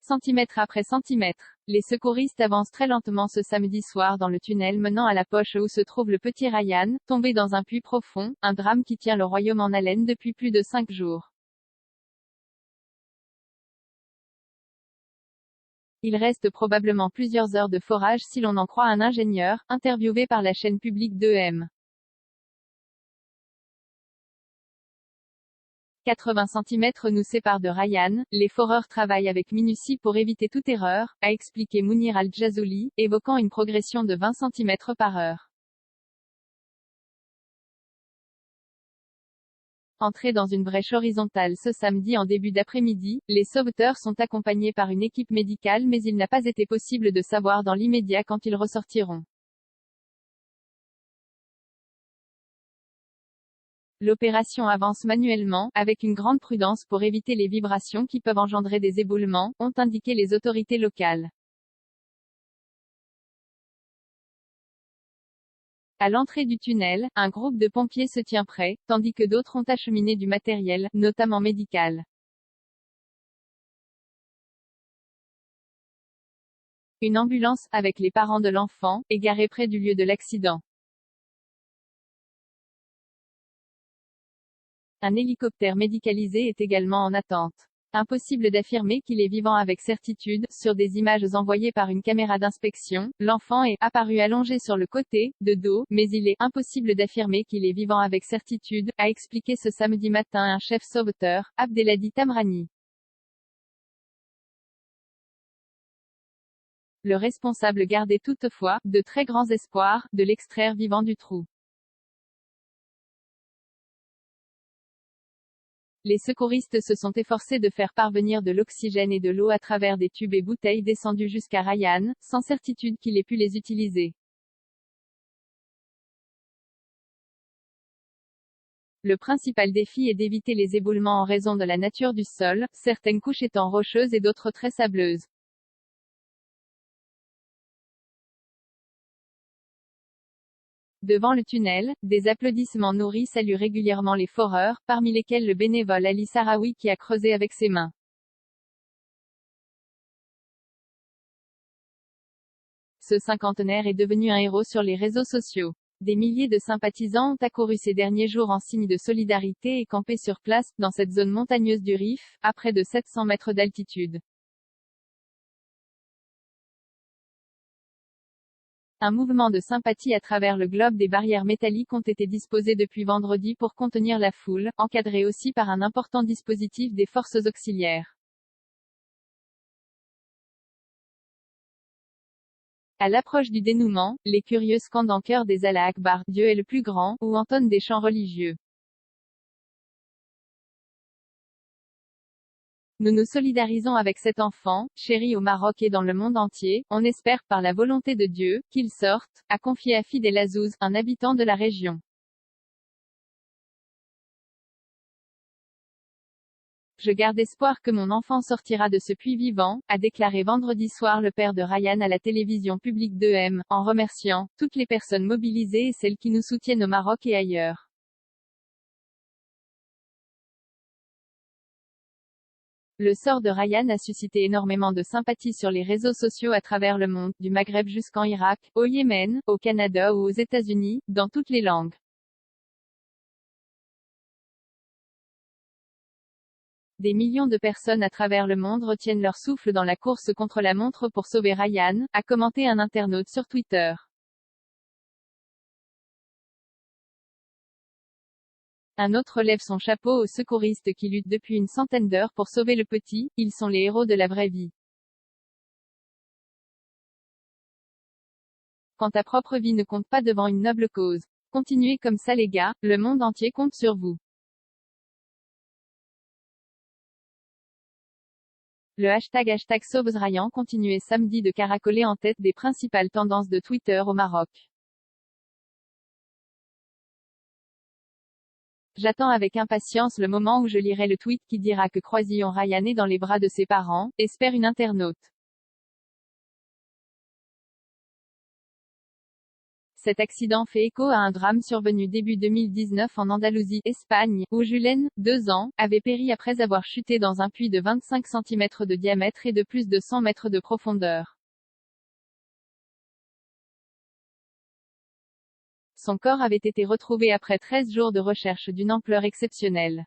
centimètre après centimètre. Les secouristes avancent très lentement ce samedi soir dans le tunnel menant à la poche où se trouve le petit Ryan, tombé dans un puits profond, un drame qui tient le royaume en haleine depuis plus de 5 jours. Il reste probablement plusieurs heures de forage si l'on en croit un ingénieur, interviewé par la chaîne publique d'EM. 80 centimètres nous séparent de Ryan, les foreurs travaillent avec minutie pour éviter toute erreur, a expliqué Mounir Al-Jazouli, évoquant une progression de 20 centimètres par heure. Entrés dans une brèche horizontale ce samedi en début d'après-midi, les sauveteurs sont accompagnés par une équipe médicale mais il n'a pas été possible de savoir dans l'immédiat quand ils ressortiront. L'opération avance manuellement, avec une grande prudence pour éviter les vibrations qui peuvent engendrer des éboulements, ont indiqué les autorités locales. À l'entrée du tunnel, un groupe de pompiers se tient prêt, tandis que d'autres ont acheminé du matériel, notamment médical. Une ambulance, avec les parents de l'enfant, est garée près du lieu de l'accident. Un hélicoptère médicalisé est également en attente. Impossible d'affirmer qu'il est vivant avec certitude. Sur des images envoyées par une caméra d'inspection, l'enfant est apparu allongé sur le côté, de dos, mais il est impossible d'affirmer qu'il est vivant avec certitude, a expliqué ce samedi matin un chef sauveteur, Abdelhadi Tamrani. Le responsable gardait toutefois de très grands espoirs de l'extraire vivant du trou. Les secouristes se sont efforcés de faire parvenir de l'oxygène et de l'eau à travers des tubes et bouteilles descendus jusqu'à Ryan, sans certitude qu'il ait pu les utiliser. Le principal défi est d'éviter les éboulements en raison de la nature du sol, certaines couches étant rocheuses et d'autres très sableuses. Devant le tunnel, des applaudissements nourris saluent régulièrement les foreurs, parmi lesquels le bénévole Ali Sarawi qui a creusé avec ses mains. Ce cinquantenaire est devenu un héros sur les réseaux sociaux. Des milliers de sympathisants ont accouru ces derniers jours en signe de solidarité et campé sur place, dans cette zone montagneuse du Rif, à près de 700 mètres d'altitude. Un mouvement de sympathie à travers le globe. Des barrières métalliques ont été disposées depuis vendredi pour contenir la foule, encadrées aussi par un important dispositif des forces auxiliaires. À l'approche du dénouement, les curieux scandent en chœur des Allah Akbar, Dieu est le plus grand, ou entonnent des chants religieux. Nous nous solidarisons avec cet enfant, chéri au Maroc et dans le monde entier, on espère, par la volonté de Dieu, qu'il sorte, a confié à Fidel Azouz, un habitant de la région. Je garde espoir que mon enfant sortira de ce puits vivant, a déclaré vendredi soir le père de Ryan à la télévision publique d'EM, en remerciant toutes les personnes mobilisées et celles qui nous soutiennent au Maroc et ailleurs. Le sort de Ryan a suscité énormément de sympathie sur les réseaux sociaux à travers le monde, du Maghreb jusqu'en Irak, au Yémen, au Canada ou aux États-Unis, dans toutes les langues. Des millions de personnes à travers le monde retiennent leur souffle dans la course contre la montre pour sauver Ryan, a commenté un internaute sur Twitter. Un autre lève son chapeau aux secouristes qui luttent depuis une centaine d'heures pour sauver le petit, ils sont les héros de la vraie vie. Quand ta propre vie ne compte pas devant une noble cause. Continuez comme ça les gars, le monde entier compte sur vous. Le hashtag #SauveRyan continuait samedi de caracoler en tête des principales tendances de Twitter au Maroc. J'attends avec impatience le moment où je lirai le tweet qui dira que croisillon Ryan est dans les bras de ses parents, espère une internaute. Cet accident fait écho à un drame survenu début 2019 en Andalousie, Espagne, où Julen, 2 ans, avait péri après avoir chuté dans un puits de 25 cm de diamètre et de plus de 100 mètres de profondeur. Son corps avait été retrouvé après 13 jours de recherche d'une ampleur exceptionnelle.